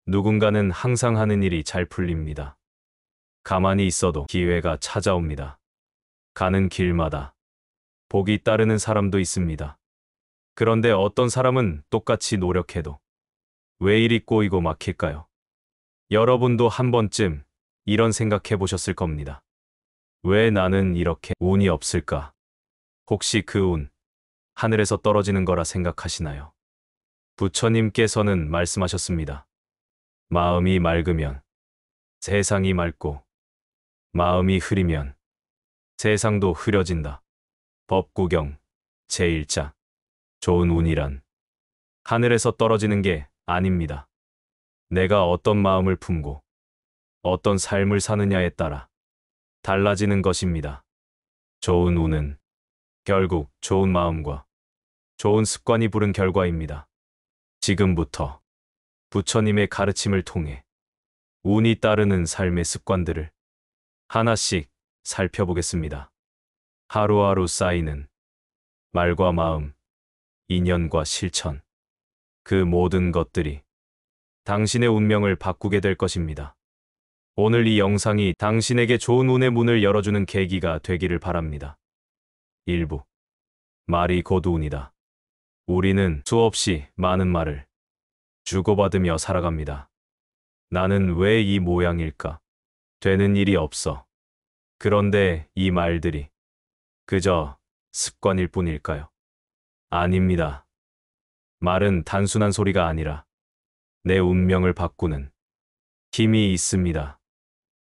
누군가는 항상 하는 일이 잘 풀립니다. 가만히 있어도 기회가 찾아옵니다. 가는 길마다 복이 따르는 사람도 있습니다. 그런데 어떤 사람은 똑같이 노력해도 왜 일이 꼬이고 막힐까요? 여러분도 한 번쯤 이런 생각해 보셨을 겁니다. 왜 나는 이렇게 운이 없을까? 혹시 그 운, 하늘에서 떨어지는 거라 생각하시나요? 부처님께서는 말씀하셨습니다. 마음이 맑으면 세상이 맑고, 마음이 흐리면 세상도 흐려진다. 법구경 제1장. 좋은 운이란 하늘에서 떨어지는 게 아닙니다. 내가 어떤 마음을 품고 어떤 삶을 사느냐에 따라 달라지는 것입니다. 좋은 운은 결국 좋은 마음과 좋은 습관이 부른 결과입니다. 지금부터 부처님의 가르침을 통해 운이 따르는 삶의 습관들을 하나씩 살펴보겠습니다. 하루하루 쌓이는 말과 마음, 인연과 실천, 그 모든 것들이 당신의 운명을 바꾸게 될 것입니다. 오늘 이 영상이 당신에게 좋은 운의 문을 열어주는 계기가 되기를 바랍니다. 1부. 말이 곧 운이다. 우리는 수없이 많은 말을 주고받으며 살아갑니다. 나는 왜 이 모양일까? 되는 일이 없어. 그런데 이 말들이 그저 습관일 뿐일까요? 아닙니다. 말은 단순한 소리가 아니라 내 운명을 바꾸는 힘이 있습니다.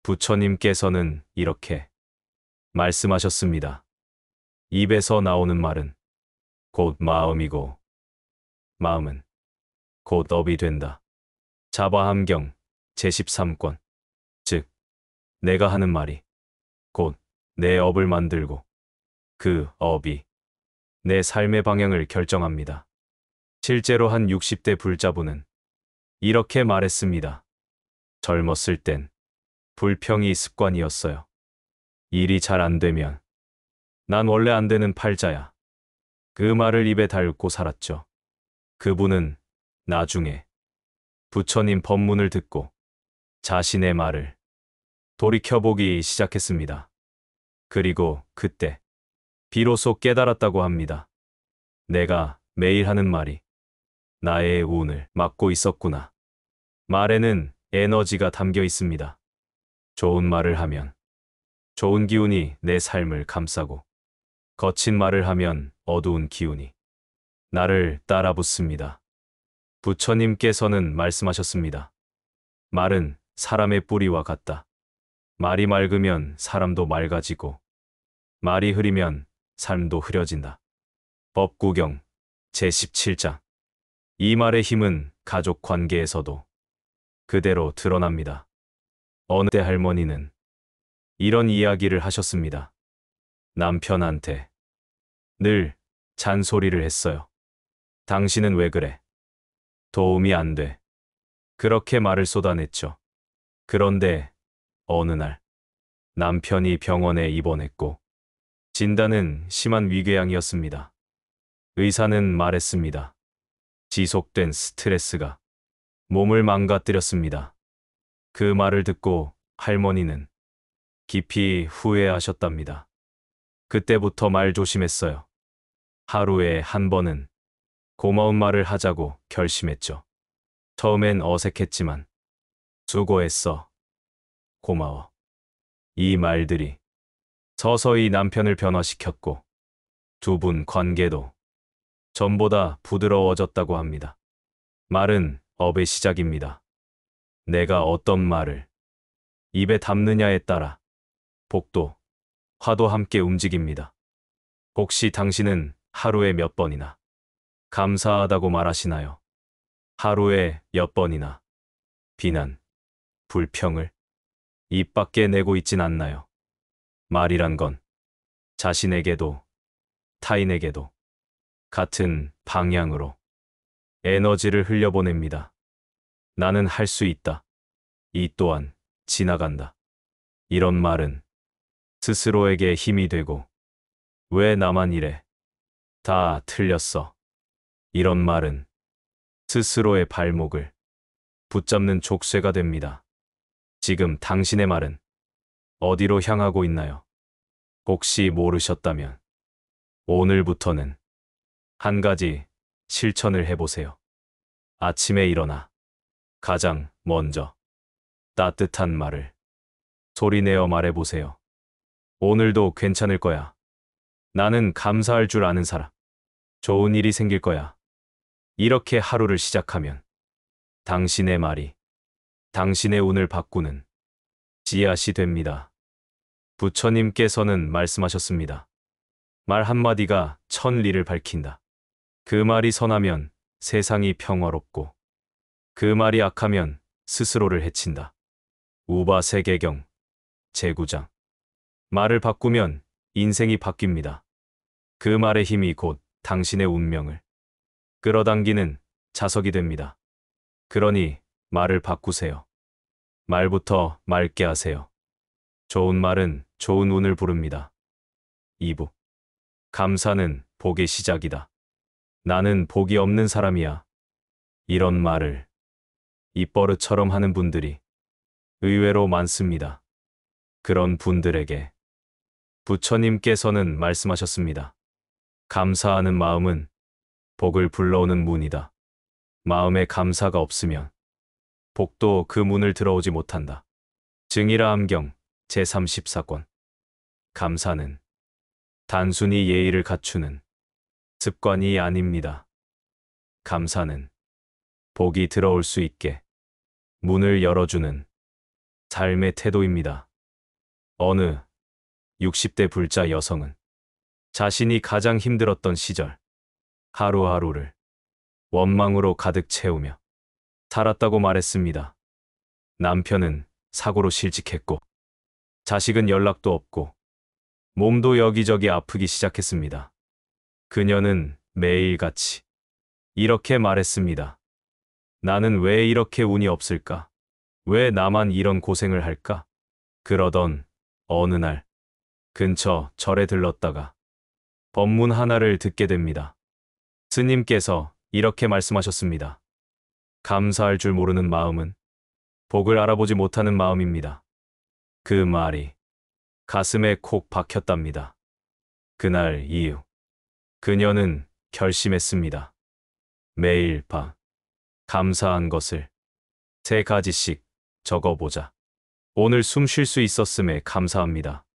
부처님께서는 이렇게 말씀하셨습니다. 입에서 나오는 말은 곧 마음이고, 마음은 곧 업이 된다. 자바함경 제13권. 즉, 내가 하는 말이 곧 내 업을 만들고 그 업이 내 삶의 방향을 결정합니다. 실제로 한 60대 불자분은 이렇게 말했습니다. 젊었을 땐 불평이 습관이었어요. 일이 잘 안 되면 난 원래 안 되는 팔자야. 그 말을 입에 달고 살았죠. 그분은 나중에 부처님 법문을 듣고 자신의 말을 돌이켜보기 시작했습니다. 그리고 그때 비로소 깨달았다고 합니다. 내가 매일 하는 말이 나의 운을 막고 있었구나. 말에는 에너지가 담겨 있습니다. 좋은 말을 하면 좋은 기운이 내 삶을 감싸고, 거친 말을 하면 어두운 기운이 나를 따라붙습니다. 부처님께서는 말씀하셨습니다. 말은 사람의 뿌리와 같다. 말이 맑으면 사람도 맑아지고, 말이 흐리면 삶도 흐려진다. 법구경 제17장. 이 말의 힘은 가족 관계에서도 그대로 드러납니다. 어느 때 할머니는 이런 이야기를 하셨습니다. 남편한테 늘 잔소리를 했어요. 당신은 왜 그래? 도움이 안 돼. 그렇게 말을 쏟아냈죠. 그런데 어느 날 남편이 병원에 입원했고, 진단은 심한 위궤양이었습니다. 의사는 말했습니다. 지속된 스트레스가 몸을 망가뜨렸습니다. 그 말을 듣고 할머니는 깊이 후회하셨답니다. 그때부터 말 조심했어요. 하루에 한 번은 고마운 말을 하자고 결심했죠. 처음엔 어색했지만 수고했어. 고마워. 이 말들이 서서히 남편을 변화시켰고, 두 분 관계도 전보다 부드러워졌다고 합니다. 말은 업의 시작입니다. 내가 어떤 말을 입에 담느냐에 따라 복도, 화도 함께 움직입니다. 혹시 당신은 하루에 몇 번이나 감사하다고 말하시나요? 하루에 몇 번이나 비난, 불평을 입 밖에 내고 있진 않나요? 말이란 건 자신에게도 타인에게도 같은 방향으로 에너지를 흘려보냅니다. 나는 할 수 있다. 이 또한 지나간다. 이런 말은 스스로에게 힘이 되고, 왜 나만 이래? 다 틀렸어. 이런 말은 스스로의 발목을 붙잡는 족쇄가 됩니다. 지금 당신의 말은 어디로 향하고 있나요? 혹시 모르셨다면 오늘부터는 한 가지 실천을 해보세요. 아침에 일어나 가장 먼저 따뜻한 말을 소리내어 말해보세요. 오늘도 괜찮을 거야. 나는 감사할 줄 아는 사람. 좋은 일이 생길 거야. 이렇게 하루를 시작하면 당신의 말이 당신의 운을 바꾸는 씨앗이 됩니다. 부처님께서는 말씀하셨습니다. 말 한마디가 천리를 밝힌다. 그 말이 선하면 세상이 평화롭고 그 말이 악하면 스스로를 해친다. 우바세계경 제9장. 말을 바꾸면 인생이 바뀝니다. 그 말의 힘이 곧 당신의 운명을 끌어당기는 자석이 됩니다. 그러니 말을 바꾸세요. 말부터 맑게 하세요. 좋은 말은 좋은 운을 부릅니다. 2부. 감사는 복의 시작이다. 나는 복이 없는 사람이야. 이런 말을 입버릇처럼 하는 분들이 의외로 많습니다. 그런 분들에게 부처님께서는 말씀하셨습니다. 감사하는 마음은 복을 불러오는 문이다. 마음에 감사가 없으면 복도 그 문을 들어오지 못한다. 증이라 함경 제34권. 감사는 단순히 예의를 갖추는 습관이 아닙니다. 감사는 복이 들어올 수 있게 문을 열어주는 삶의 태도입니다. 어느 60대 불자 여성은 자신이 가장 힘들었던 시절 하루하루를 원망으로 가득 채우며 살았다고 말했습니다. 남편은 사고로 실직했고 자식은 연락도 없고 몸도 여기저기 아프기 시작했습니다. 그녀는 매일같이 이렇게 말했습니다. 나는 왜 이렇게 운이 없을까? 왜 나만 이런 고생을 할까? 그러던 어느 날 근처 절에 들렀다가 법문 하나를 듣게 됩니다. 스님께서 이렇게 말씀하셨습니다. 감사할 줄 모르는 마음은 복을 알아보지 못하는 마음입니다. 그 말이 가슴에 콕 박혔답니다. 그날 이후 그녀는 결심했습니다. 매일 밤 감사한 것을 3가지씩 적어보자. 오늘 숨 쉴 수 있었음에 감사합니다.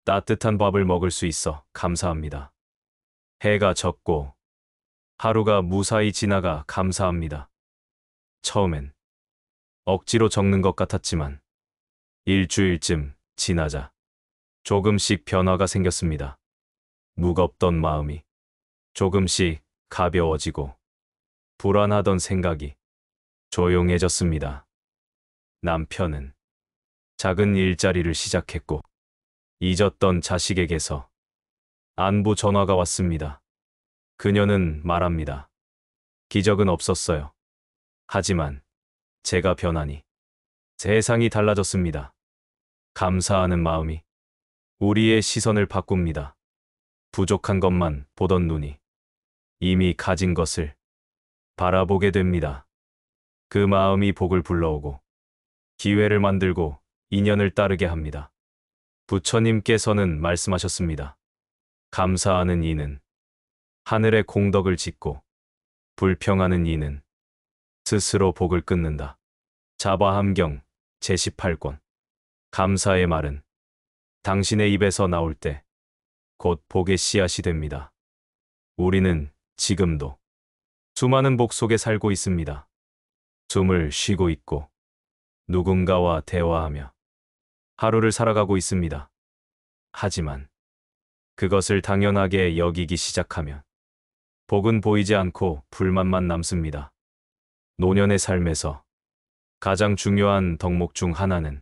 따뜻한 밥을 먹을 수 있어 감사합니다. 해가 졌고 하루가 무사히 지나가 감사합니다. 처음엔 억지로 적는 것 같았지만 일주일쯤 지나자 조금씩 변화가 생겼습니다. 무겁던 마음이 조금씩 가벼워지고 불안하던 생각이 조용해졌습니다. 남편은 작은 일자리를 시작했고 잊었던 자식에게서 안부 전화가 왔습니다. 그녀는 말합니다. 기적은 없었어요. 하지만 제가 변하니 세상이 달라졌습니다. 감사하는 마음이 우리의 시선을 바꿉니다. 부족한 것만 보던 눈이 이미 가진 것을 바라보게 됩니다. 그 마음이 복을 불러오고 기회를 만들고 인연을 따르게 합니다. 부처님께서는 말씀하셨습니다. 감사하는 이는 하늘의 공덕을 짓고 불평하는 이는 스스로 복을 끊는다. 자바함경 제18권. 감사의 말은 당신의 입에서 나올 때 곧 복의 씨앗이 됩니다. 우리는 지금도 수많은 복 속에 살고 있습니다. 숨을 쉬고 있고 누군가와 대화하며 하루를 살아가고 있습니다. 하지만 그것을 당연하게 여기기 시작하면 복은 보이지 않고 불만만 남습니다. 노년의 삶에서 가장 중요한 덕목 중 하나는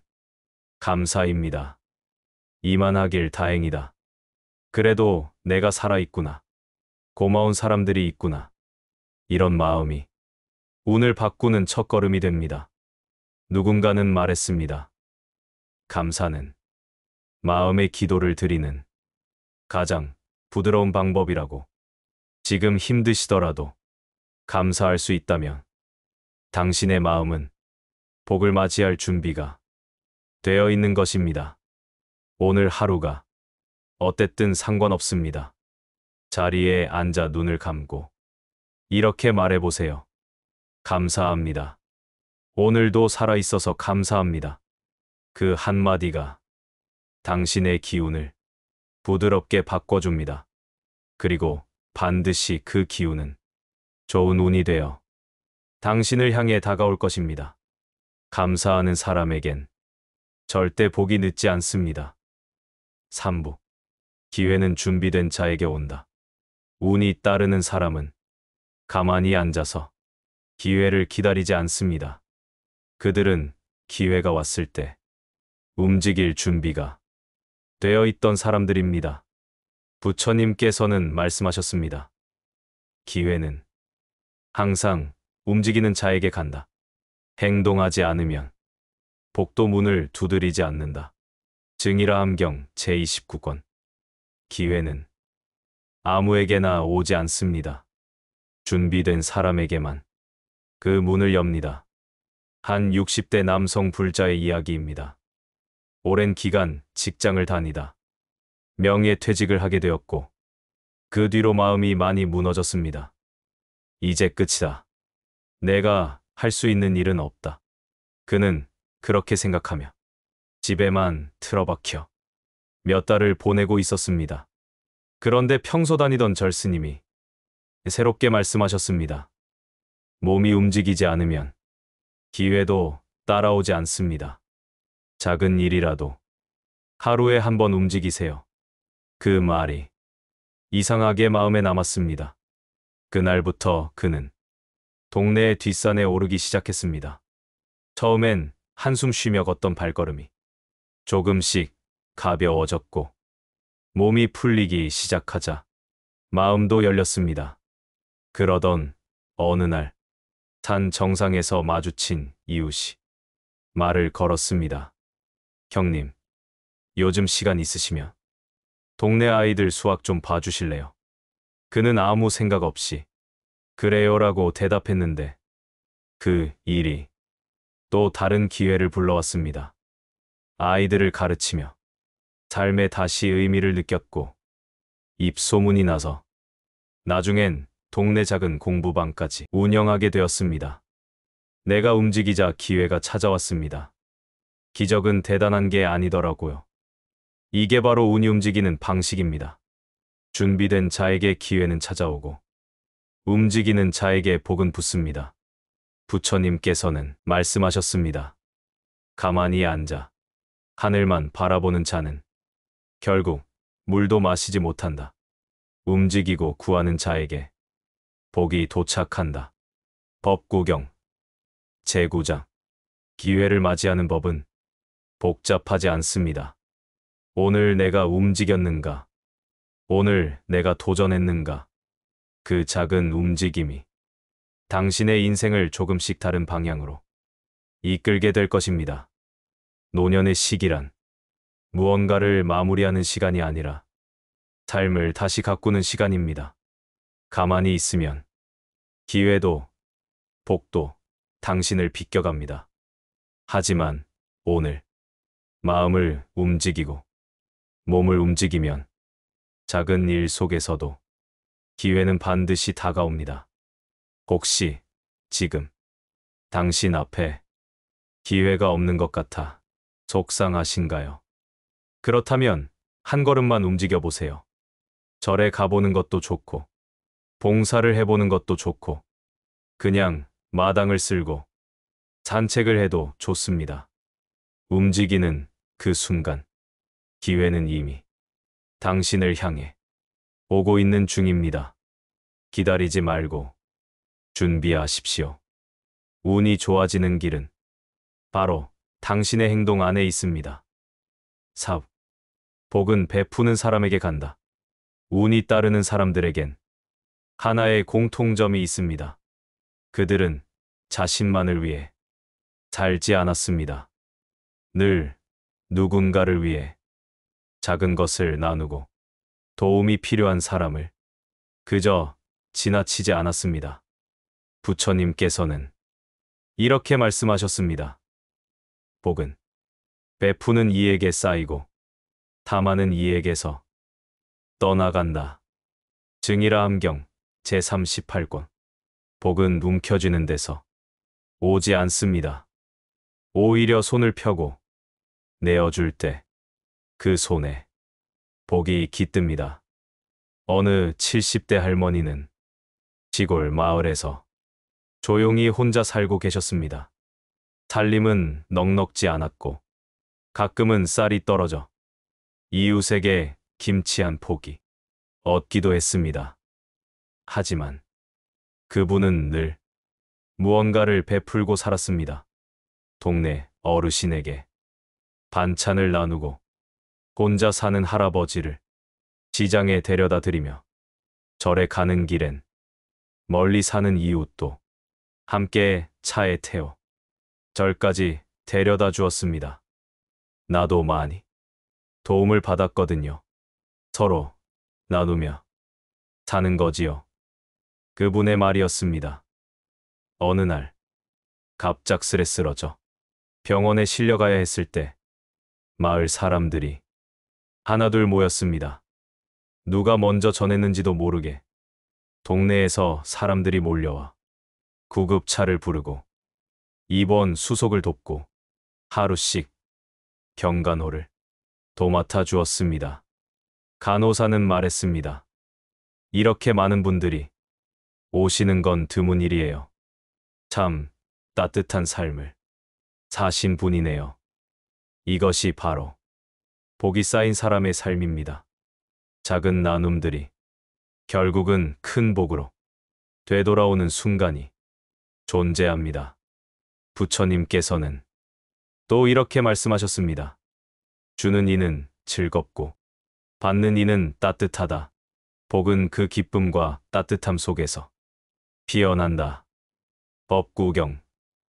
감사입니다. 이만하길 다행이다. 그래도 내가 살아있구나. 고마운 사람들이 있구나. 이런 마음이 운을 바꾸는 첫걸음이 됩니다. 누군가는 말했습니다. 감사는 마음의 기도를 드리는 가장 부드러운 방법이라고. 지금 힘드시더라도 감사할 수 있다면 당신의 마음은 복을 맞이할 준비가 되어 있는 것입니다. 오늘 하루가 어땠든 상관없습니다. 자리에 앉아 눈을 감고 이렇게 말해보세요. 감사합니다. 오늘도 살아있어서 감사합니다. 그 한마디가 당신의 기운을 부드럽게 바꿔줍니다. 그리고 반드시 그 기운은 좋은 운이 되어 당신을 향해 다가올 것입니다. 감사하는 사람에겐 절대 복이 늦지 않습니다. 3부. 기회는 준비된 자에게 온다. 운이 따르는 사람은 가만히 앉아서 기회를 기다리지 않습니다. 그들은 기회가 왔을 때 움직일 준비가 되어 있던 사람들입니다. 부처님께서는 말씀하셨습니다. 기회는 항상 움직이는 자에게 간다. 행동하지 않으면 복도 문을 두드리지 않는다. 증일화암경 제29권. 기회는 아무에게나 오지 않습니다. 준비된 사람에게만 그 문을 엽니다. 한 60대 남성 불자의 이야기입니다. 오랜 기간 직장을 다니다 명예퇴직을 하게 되었고 그 뒤로 마음이 많이 무너졌습니다. 이제 끝이다. 내가 할 수 있는 일은 없다. 그는 그렇게 생각하며 집에만 틀어박혀 몇 달을 보내고 있었습니다. 그런데 평소 다니던 절스님이 새롭게 말씀하셨습니다. 몸이 움직이지 않으면 기회도 따라오지 않습니다. 작은 일이라도 하루에 한 번 움직이세요. 그 말이 이상하게 마음에 남았습니다. 그날부터 그는 동네의 뒷산에 오르기 시작했습니다. 처음엔 한숨 쉬며 걷던 발걸음이 조금씩 가벼워졌고 몸이 풀리기 시작하자 마음도 열렸습니다. 그러던 어느 날 산 정상에서 마주친 이웃이 말을 걸었습니다. 형님, 요즘 시간 있으시면 동네 아이들 수학 좀 봐주실래요? 그는 아무 생각 없이 그래요라고 대답했는데 그 일이 또 다른 기회를 불러왔습니다. 아이들을 가르치며 삶에 다시 의미를 느꼈고 입소문이 나서 나중엔 동네 작은 공부방까지 운영하게 되었습니다. 내가 움직이자 기회가 찾아왔습니다. 기적은 대단한 게 아니더라고요. 이게 바로 운이 움직이는 방식입니다. 준비된 자에게 기회는 찾아오고 움직이는 자에게 복은 붙습니다. 부처님께서는 말씀하셨습니다. 가만히 앉아 하늘만 바라보는 자는 결국 물도 마시지 못한다. 움직이고 구하는 자에게 복이 도착한다. 법구경 제9장. 기회를 맞이하는 법은 복잡하지 않습니다. 오늘 내가 움직였는가? 오늘 내가 도전했는가? 그 작은 움직임이 당신의 인생을 조금씩 다른 방향으로 이끌게 될 것입니다. 노년의 시기란 무언가를 마무리하는 시간이 아니라 삶을 다시 가꾸는 시간입니다. 가만히 있으면 기회도 복도 당신을 비껴갑니다. 하지만 오늘 마음을 움직이고 몸을 움직이면 작은 일 속에서도 기회는 반드시 다가옵니다. 혹시 지금 당신 앞에 기회가 없는 것 같아 속상하신가요? 그렇다면 한 걸음만 움직여 보세요. 절에 가보는 것도 좋고 봉사를 해보는 것도 좋고 그냥 마당을 쓸고 산책을 해도 좋습니다. 움직이는 그 순간 기회는 이미 당신을 향해 오고 있는 중입니다. 기다리지 말고 준비하십시오. 운이 좋아지는 길은 바로 당신의 행동 안에 있습니다. 4. 복은 베푸는 사람에게 간다. 운이 따르는 사람들에겐 하나의 공통점이 있습니다. 그들은 자신만을 위해 살지 않았습니다. 늘 누군가를 위해 작은 것을 나누고 도움이 필요한 사람을 그저 지나치지 않았습니다. 부처님께서는 이렇게 말씀하셨습니다. 복은 베푸는 이에게 쌓이고 탐하는 이에게서 떠나간다. 증이라 함경 제38권. 복은 움켜쥐는 데서 오지 않습니다. 오히려 손을 펴고 내어줄 때 그 손에 복이 깃듭니다. 어느 70대 할머니는 시골 마을에서 조용히 혼자 살고 계셨습니다. 살림은 넉넉지 않았고 가끔은 쌀이 떨어져 이웃에게 김치 한 포기 얻기도 했습니다. 하지만 그분은 늘 무언가를 베풀고 살았습니다. 동네 어르신에게 반찬을 나누고 혼자 사는 할아버지를 시장에 데려다 드리며 절에 가는 길엔 멀리 사는 이웃도 함께 차에 태워 절까지 데려다 주었습니다. 나도 많이 도움을 받았거든요. 서로 나누며 사는 거지요. 그분의 말이었습니다. 어느 날 갑작스레 쓰러져 병원에 실려가야 했을 때 마을 사람들이 하나둘 모였습니다. 누가 먼저 전했는지도 모르게 동네에서 사람들이 몰려와 구급차를 부르고 입원 수속을 돕고 하루씩 경간호를 도맡아 주었습니다. 간호사는 말했습니다. 이렇게 많은 분들이 오시는 건 드문 일이에요. 참 따뜻한 삶을 사신 분이네요. 이것이 바로 복이 쌓인 사람의 삶입니다. 작은 나눔들이 결국은 큰 복으로 되돌아오는 순간이 존재합니다. 부처님께서는 또 이렇게 말씀하셨습니다. 주는 이는 즐겁고 받는 이는 따뜻하다. 복은 그 기쁨과 따뜻함 속에서 피어난다. 법구경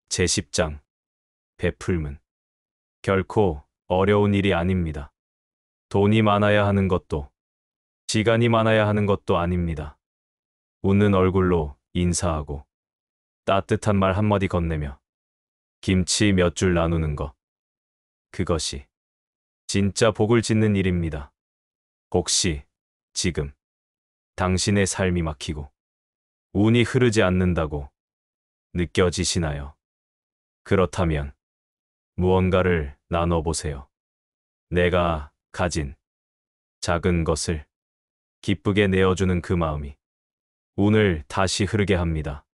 제10장. 베풀면 결코 어려운 일이 아닙니다. 돈이 많아야 하는 것도 시간이 많아야 하는 것도 아닙니다. 웃는 얼굴로 인사하고 따뜻한 말 한마디 건네며 김치 몇 줄 나누는 것. 그것이 진짜 복을 짓는 일입니다. 혹시 지금 당신의 삶이 막히고 운이 흐르지 않는다고 느껴지시나요? 그렇다면 무언가를 나눠보세요. 내가 가진 작은 것을 기쁘게 내어주는 그 마음이 운을 다시 흐르게 합니다.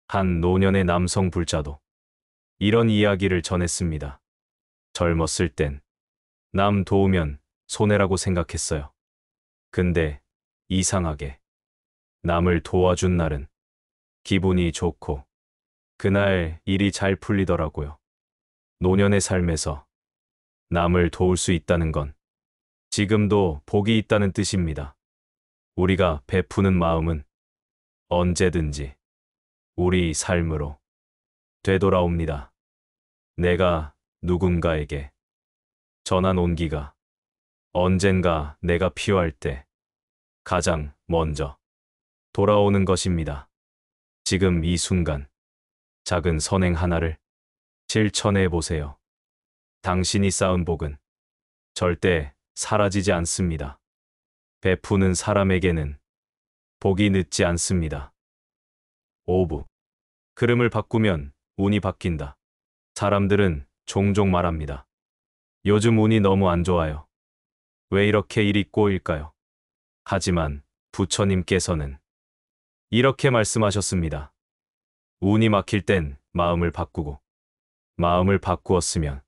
한 노년의 남성 불자도 이런 이야기를 전했습니다. 젊었을 땐 남 도우면 손해라고 생각했어요. 근데 이상하게 남을 도와준 날은 기분이 좋고 그날 일이 잘 풀리더라고요. 노년의 삶에서 남을 도울 수 있다는 건 지금도 복이 있다는 뜻입니다. 우리가 베푸는 마음은 언제든지 우리 삶으로 되돌아옵니다. 내가 누군가에게 전한 온기가 언젠가 내가 필요할 때 가장 먼저 돌아오는 것입니다. 지금 이 순간 작은 선행 하나를 실천해 보세요. 당신이 쌓은 복은 절대 사라지지 않습니다. 베푸는 사람에게는 복이 늦지 않습니다. 5부. 흐름을 바꾸면 운이 바뀐다. 사람들은 종종 말합니다. 요즘 운이 너무 안 좋아요. 왜 이렇게 일이 꼬일까요? 하지만 부처님께서는 이렇게 말씀하셨습니다. 운이 막힐 땐 마음을 바꾸고 마음을 바꾸었으면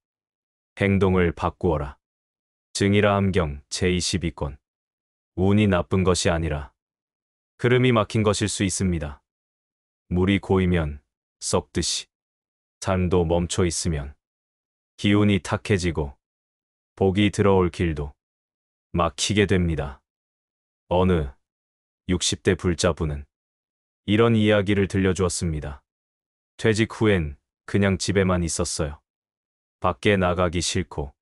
행동을 바꾸어라. 증이라 함경 제22권. 운이 나쁜 것이 아니라 흐름이 막힌 것일 수 있습니다. 물이 고이면 썩듯이 삶도 멈춰 있으면 기운이 탁해지고 복이 들어올 길도 막히게 됩니다. 어느 60대 불자분은 이런 이야기를 들려주었습니다. 퇴직 후엔 그냥 집에만 있었어요. 밖에 나가기 싫고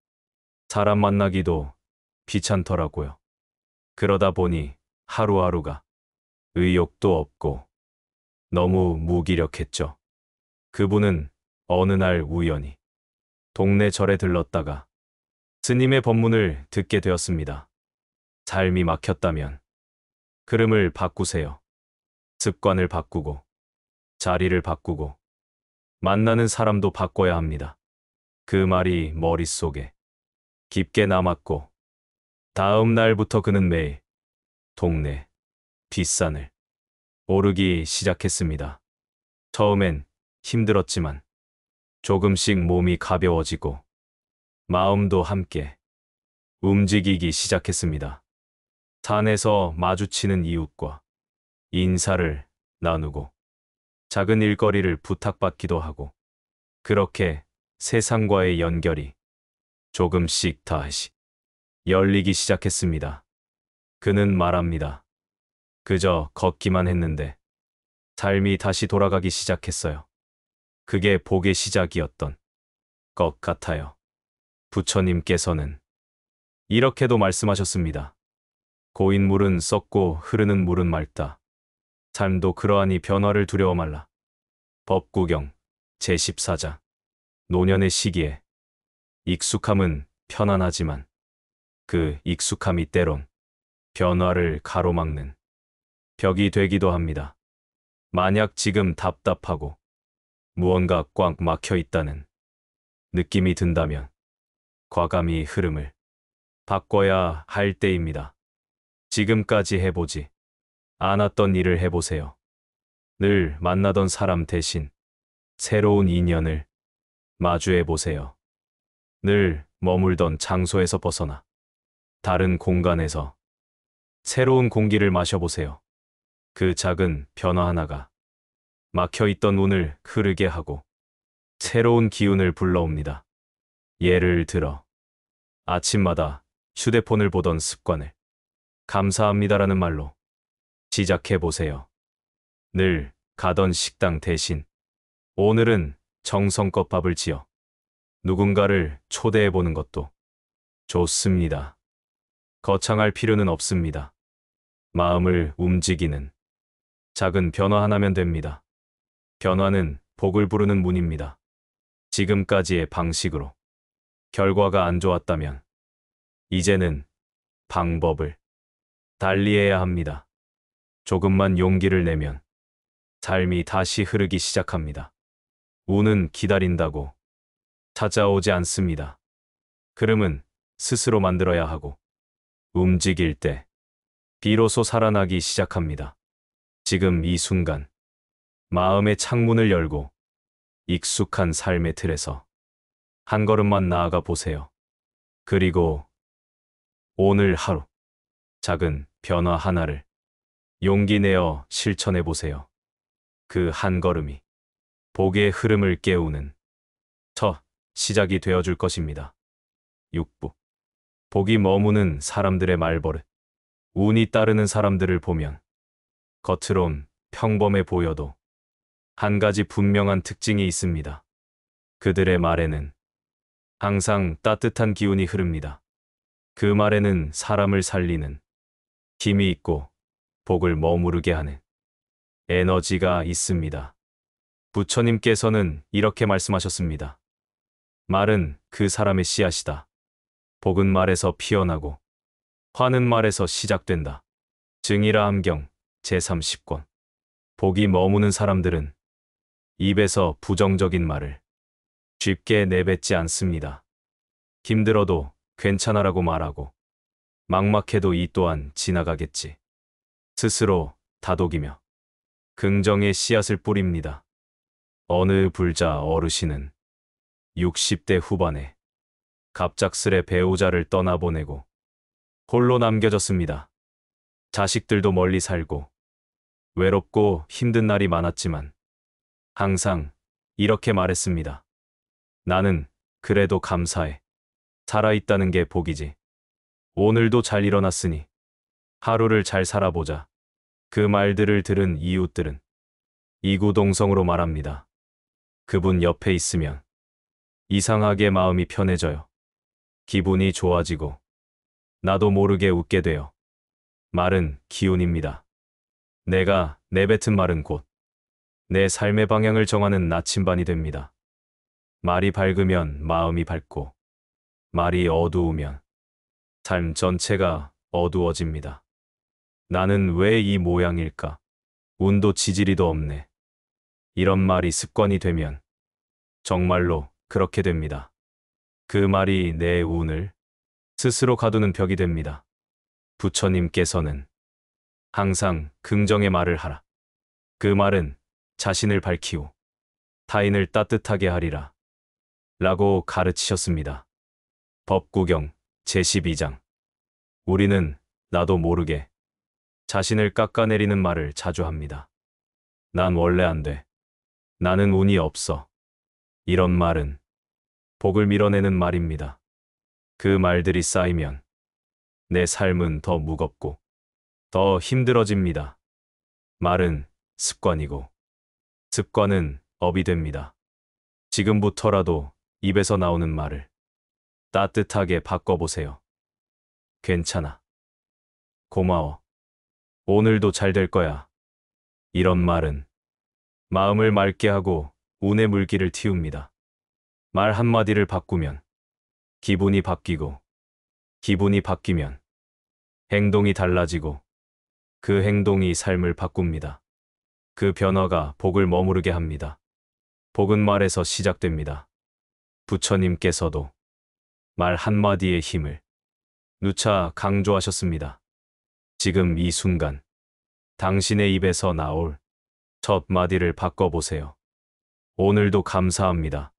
사람 만나기도 귀찮더라고요. 그러다 보니 하루하루가 의욕도 없고 너무 무기력했죠. 그분은 어느 날 우연히 동네 절에 들렀다가 스님의 법문을 듣게 되었습니다. 삶이 막혔다면 흐름을 바꾸세요. 습관을 바꾸고 자리를 바꾸고 만나는 사람도 바꿔야 합니다. 그 말이 머릿속에 깊게 남았고 다음 날부터 그는 매일 동네 뒷산을 오르기 시작했습니다. 처음엔 힘들었지만 조금씩 몸이 가벼워지고 마음도 함께 움직이기 시작했습니다. 산에서 마주치는 이웃과 인사를 나누고 작은 일거리를 부탁받기도 하고 그렇게 세상과의 연결이 조금씩 다시 열리기 시작했습니다. 그는 말합니다. 그저 걷기만 했는데 삶이 다시 돌아가기 시작했어요. 그게 복의 시작이었던 것 같아요. 부처님께서는 이렇게도 말씀하셨습니다. 고인 물은 썩고 흐르는 물은 맑다. 삶도 그러하니 변화를 두려워 말라. 법구경 제14장. 노년의 시기에 익숙함은 편안하지만 그 익숙함이 때론 변화를 가로막는 벽이 되기도 합니다. 만약 지금 답답하고 무언가 꽉 막혀 있다는 느낌이 든다면 과감히 흐름을 바꿔야 할 때입니다. 지금까지 해보지 않았던 일을 해보세요. 늘 만나던 사람 대신 새로운 인연을 마주해보세요. 늘 머물던 장소에서 벗어나 다른 공간에서 새로운 공기를 마셔보세요. 그 작은 변화 하나가 막혀있던 운을 흐르게 하고 새로운 기운을 불러옵니다. 예를 들어 아침마다 휴대폰을 보던 습관을 감사합니다라는 말로 시작해보세요. 늘 가던 식당 대신 오늘은 정성껏 밥을 지어 누군가를 초대해보는 것도 좋습니다. 거창할 필요는 없습니다. 마음을 움직이는 작은 변화 하나면 됩니다. 변화는 복을 부르는 문입니다. 지금까지의 방식으로 결과가 안 좋았다면 이제는 방법을 달리해야 합니다. 조금만 용기를 내면 삶이 다시 흐르기 시작합니다. 운은 기다린다고 찾아오지 않습니다. 흐름은 스스로 만들어야 하고 움직일 때 비로소 살아나기 시작합니다. 지금 이 순간 마음의 창문을 열고 익숙한 삶의 틀에서 한 걸음만 나아가 보세요. 그리고 오늘 하루 작은 변화 하나를 용기 내어 실천해 보세요. 그 한 걸음이 복의 흐름을 깨우는 첫 시작이 되어줄 것입니다. 6부. 복이 머무는 사람들의 말버릇. 운이 따르는 사람들을 보면 겉으론 평범해 보여도 한 가지 분명한 특징이 있습니다. 그들의 말에는 항상 따뜻한 기운이 흐릅니다. 그 말에는 사람을 살리는 힘이 있고 복을 머무르게 하는 에너지가 있습니다. 부처님께서는 이렇게 말씀하셨습니다. 말은 그 사람의 씨앗이다. 복은 말에서 피어나고 화는 말에서 시작된다. 증이라 함경 제30권. 복이 머무는 사람들은 입에서 부정적인 말을 쉽게 내뱉지 않습니다. 힘들어도 괜찮아라고 말하고 막막해도 이 또한 지나가겠지. 스스로 다독이며 긍정의 씨앗을 뿌립니다. 어느 불자 어르신은 60대 후반에 갑작스레 배우자를 떠나보내고 홀로 남겨졌습니다. 자식들도 멀리 살고 외롭고 힘든 날이 많았지만 항상 이렇게 말했습니다. 나는 그래도 감사해. 살아있다는 게 복이지. 오늘도 잘 일어났으니 하루를 잘 살아보자. 그 말들을 들은 이웃들은 이구동성으로 말합니다. 그분 옆에 있으면 이상하게 마음이 편해져요. 기분이 좋아지고 나도 모르게 웃게 돼요. 말은 기운입니다. 내가 내뱉은 말은 곧 내 삶의 방향을 정하는 나침반이 됩니다. 말이 밝으면 마음이 밝고, 말이 어두우면 삶 전체가 어두워집니다. 나는 왜 이 모양일까? 운도 지지리도 없네. 이런 말이 습관이 되면 정말로 그렇게 됩니다. 그 말이 내 운을 스스로 가두는 벽이 됩니다. 부처님께서는 항상 긍정의 말을 하라. 그 말은 자신을 밝히고 타인을 따뜻하게 하리라. 라고 가르치셨습니다. 법구경 제12장. 우리는 나도 모르게 자신을 깎아내리는 말을 자주 합니다. 난 원래 안 돼. 나는 운이 없어. 이런 말은 복을 밀어내는 말입니다. 그 말들이 쌓이면 내 삶은 더 무겁고 더 힘들어집니다. 말은 습관이고 습관은 업이 됩니다. 지금부터라도 입에서 나오는 말을 따뜻하게 바꿔보세요. 괜찮아. 고마워. 오늘도 잘 될 거야. 이런 말은 마음을 맑게 하고 운의 물기를 틔웁니다. 말 한마디를 바꾸면 기분이 바뀌고, 기분이 바뀌면 행동이 달라지고, 그 행동이 삶을 바꿉니다. 그 변화가 복을 머무르게 합니다. 복은 말에서 시작됩니다. 부처님께서도 말 한마디의 힘을 누차 강조하셨습니다. 지금 이 순간 당신의 입에서 나올 첫 마디를 바꿔보세요. 오늘도 감사합니다.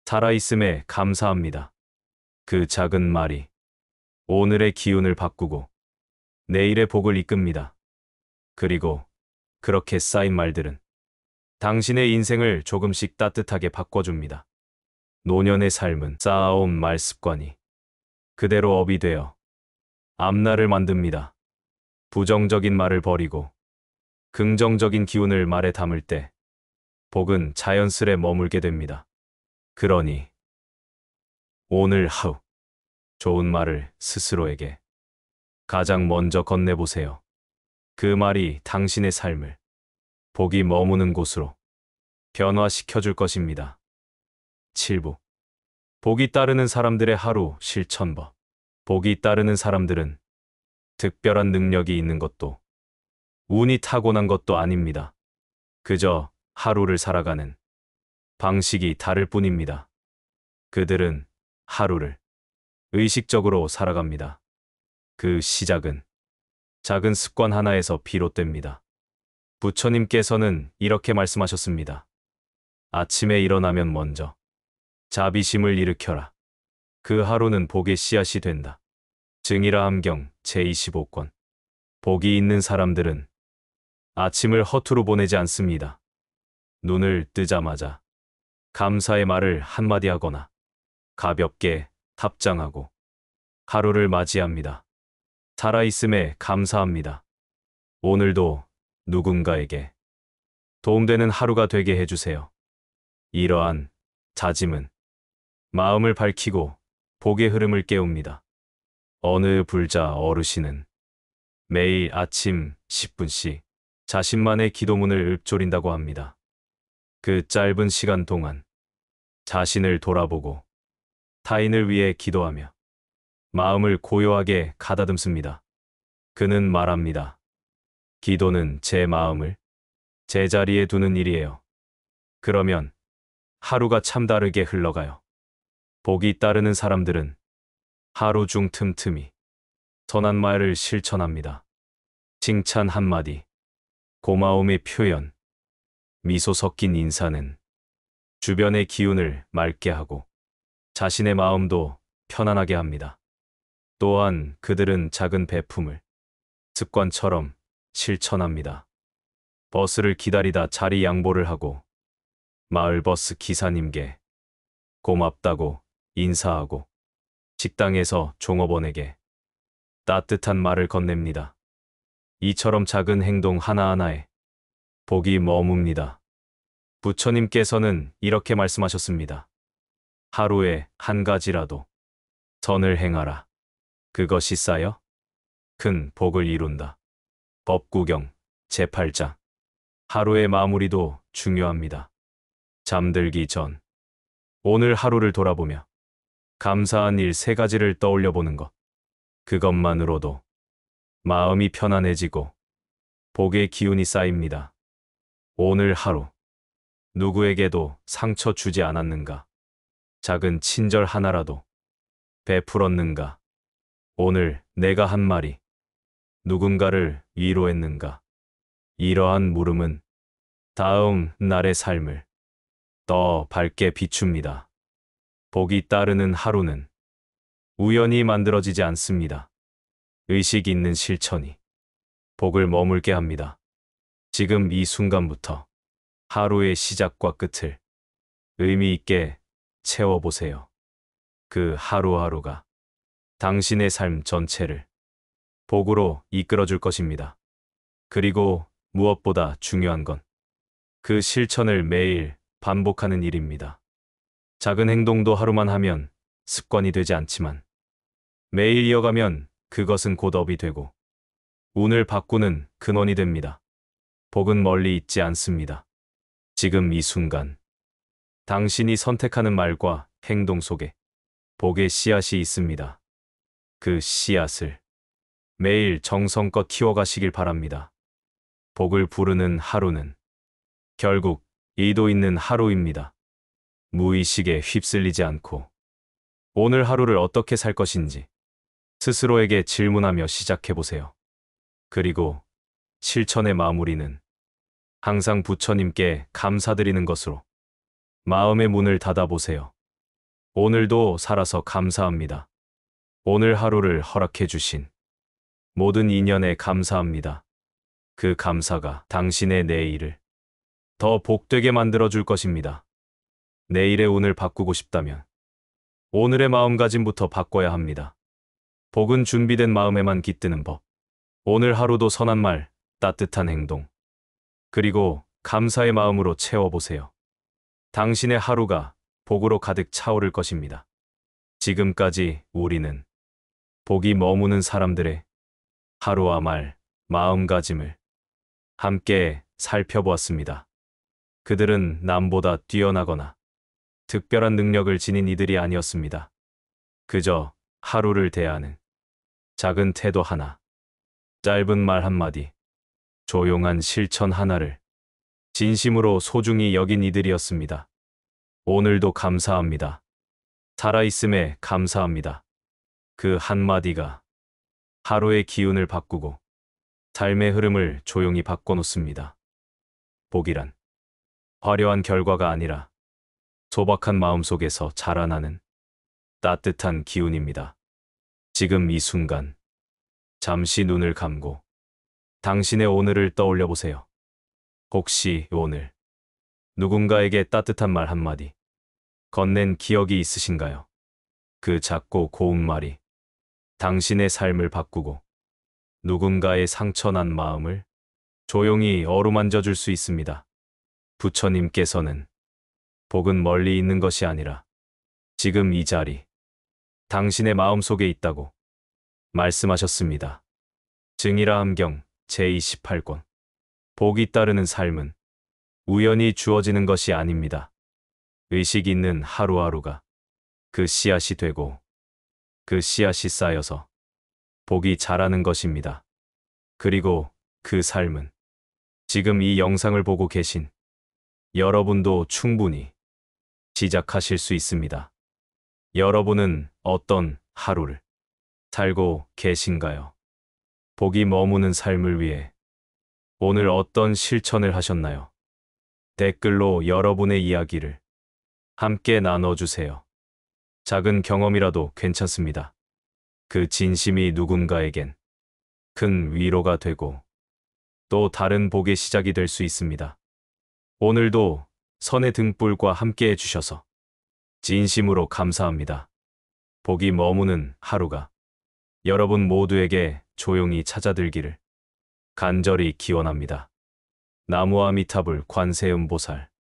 살아있음에 감사합니다. 그 작은 말이 오늘의 기운을 바꾸고 내일의 복을 이끕니다. 그리고 그렇게 쌓인 말들은 당신의 인생을 조금씩 따뜻하게 바꿔줍니다. 노년의 삶은 쌓아온 말 습관이 그대로 업이 되어 앞날을 만듭니다. 부정적인 말을 버리고 긍정적인 기운을 말에 담을 때 복은 자연스레 머물게 됩니다. 그러니 오늘 하루 좋은 말을 스스로에게 가장 먼저 건네보세요. 그 말이 당신의 삶을 복이 머무는 곳으로 변화시켜줄 것입니다. 7부. 복이 따르는 사람들의 하루 실천법. 복이 따르는 사람들은 특별한 능력이 있는 것도 운이 타고난 것도 아닙니다. 그저 하루를 살아가는 방식이 다를 뿐입니다. 그들은 하루를 의식적으로 살아갑니다. 그 시작은 작은 습관 하나에서 비롯됩니다. 부처님께서는 이렇게 말씀하셨습니다. 아침에 일어나면 먼저 자비심을 일으켜라. 그 하루는 복의 씨앗이 된다. 증이라 함경 제25권. 복이 있는 사람들은 아침을 허투루 보내지 않습니다. 눈을 뜨자마자 감사의 말을 한마디 하거나 가볍게 답장하고 하루를 맞이합니다. 살아있음에 감사합니다. 오늘도 누군가에게 도움되는 하루가 되게 해주세요. 이러한 다짐은 마음을 밝히고 복의 흐름을 깨웁니다. 어느 불자 어르신은 매일 아침 10분씩 자신만의 기도문을 읊조린다고 합니다. 그 짧은 시간 동안 자신을 돌아보고 타인을 위해 기도하며 마음을 고요하게 가다듬습니다. 그는 말합니다. 기도는 제 마음을 제자리에 두는 일이에요. 그러면 하루가 참 다르게 흘러가요. 복이 따르는 사람들은 하루 중 틈틈이 선한 말을 실천합니다. 칭찬 한마디, 고마움의 표현, 미소 섞인 인사는 주변의 기운을 맑게 하고 자신의 마음도 편안하게 합니다. 또한 그들은 작은 배품을 습관처럼 실천합니다. 버스를 기다리다 자리 양보를 하고 마을버스 기사님께 고맙다고 인사하고 식당에서 종업원에게 따뜻한 말을 건넵니다. 이처럼 작은 행동 하나하나에 복이 머뭅니다. 부처님께서는 이렇게 말씀하셨습니다. 하루에 한 가지라도 선을 행하라. 그것이 쌓여 큰 복을 이룬다. 법구경 제8장. 하루의 마무리도 중요합니다. 잠들기 전 오늘 하루를 돌아보며 감사한 일 3가지를 떠올려 보는 것. 그것만으로도 마음이 편안해지고 복의 기운이 쌓입니다. 오늘 하루 누구에게도 상처 주지 않았는가? 작은 친절 하나라도 베풀었는가? 오늘 내가 한 말이 누군가를 위로했는가? 이러한 물음은 다음 날의 삶을 더 밝게 비춥니다. 복이 따르는 하루는 우연히 만들어지지 않습니다. 의식 있는 실천이 복을 머물게 합니다. 지금 이 순간부터 하루의 시작과 끝을 의미 있게 채워보세요. 그 하루하루가 당신의 삶 전체를 복으로 이끌어줄 것입니다. 그리고 무엇보다 중요한 건 그 실천을 매일 반복하는 일입니다. 작은 행동도 하루만 하면 습관이 되지 않지만 매일 이어가면 그것은 곧 업이 되고 운을 바꾸는 근원이 됩니다. 복은 멀리 있지 않습니다. 지금 이 순간 당신이 선택하는 말과 행동 속에 복의 씨앗이 있습니다. 그 씨앗을 매일 정성껏 키워가시길 바랍니다. 복을 부르는 하루는 결국 의도 있는 하루입니다. 무의식에 휩쓸리지 않고 오늘 하루를 어떻게 살 것인지 스스로에게 질문하며 시작해보세요. 그리고 실천의 마무리는 항상 부처님께 감사드리는 것으로 마음의 문을 닫아보세요. 오늘도 살아서 감사합니다. 오늘 하루를 허락해 주신 모든 인연에 감사합니다. 그 감사가 당신의 내일을 더 복되게 만들어줄 것입니다. 내일의 운을 바꾸고 싶다면 오늘의 마음가짐부터 바꿔야 합니다. 복은 준비된 마음에만 깃드는 법. 오늘 하루도 선한 말, 따뜻한 행동, 그리고 감사의 마음으로 채워보세요. 당신의 하루가 복으로 가득 차오를 것입니다. 지금까지 우리는 복이 머무는 사람들의 하루와 말, 마음가짐을 함께 살펴보았습니다. 그들은 남보다 뛰어나거나 특별한 능력을 지닌 이들이 아니었습니다. 그저 하루를 대하는 작은 태도 하나, 짧은 말 한마디, 조용한 실천 하나를 진심으로 소중히 여긴 이들이었습니다. 오늘도 감사합니다. 살아있음에 감사합니다. 그 한마디가 하루의 기운을 바꾸고 삶의 흐름을 조용히 바꿔놓습니다. 복이란 화려한 결과가 아니라 소박한 마음속에서 자라나는 따뜻한 기운입니다. 지금 이 순간 잠시 눈을 감고 당신의 오늘을 떠올려 보세요. 혹시 오늘 누군가에게 따뜻한 말 한마디 건넨 기억이 있으신가요? 그 작고 고운 말이 당신의 삶을 바꾸고 누군가의 상처난 마음을 조용히 어루만져 줄 수 있습니다. 부처님께서는 복은 멀리 있는 것이 아니라 지금 이 자리, 당신의 마음속에 있다고 말씀하셨습니다. 증일아함경 제28권. 복이 따르는 삶은 우연히 주어지는 것이 아닙니다. 의식 있는 하루하루가 그 씨앗이 되고 그 씨앗이 쌓여서 복이 자라는 것입니다. 그리고 그 삶은 지금 이 영상을 보고 계신 여러분도 충분히 시작하실 수 있습니다. 여러분은 어떤 하루를 살고 계신가요? 복이 머무는 삶을 위해 오늘 어떤 실천을 하셨나요? 댓글로 여러분의 이야기를 함께 나눠주세요. 작은 경험이라도 괜찮습니다. 그 진심이 누군가에겐 큰 위로가 되고 또 다른 복의 시작이 될 수 있습니다. 오늘도 선의 등불과 함께 해주셔서 진심으로 감사합니다. 복이 머무는 하루가 여러분 모두에게 조용히 찾아들기를 간절히 기원합니다. 나무아미타불 관세음보살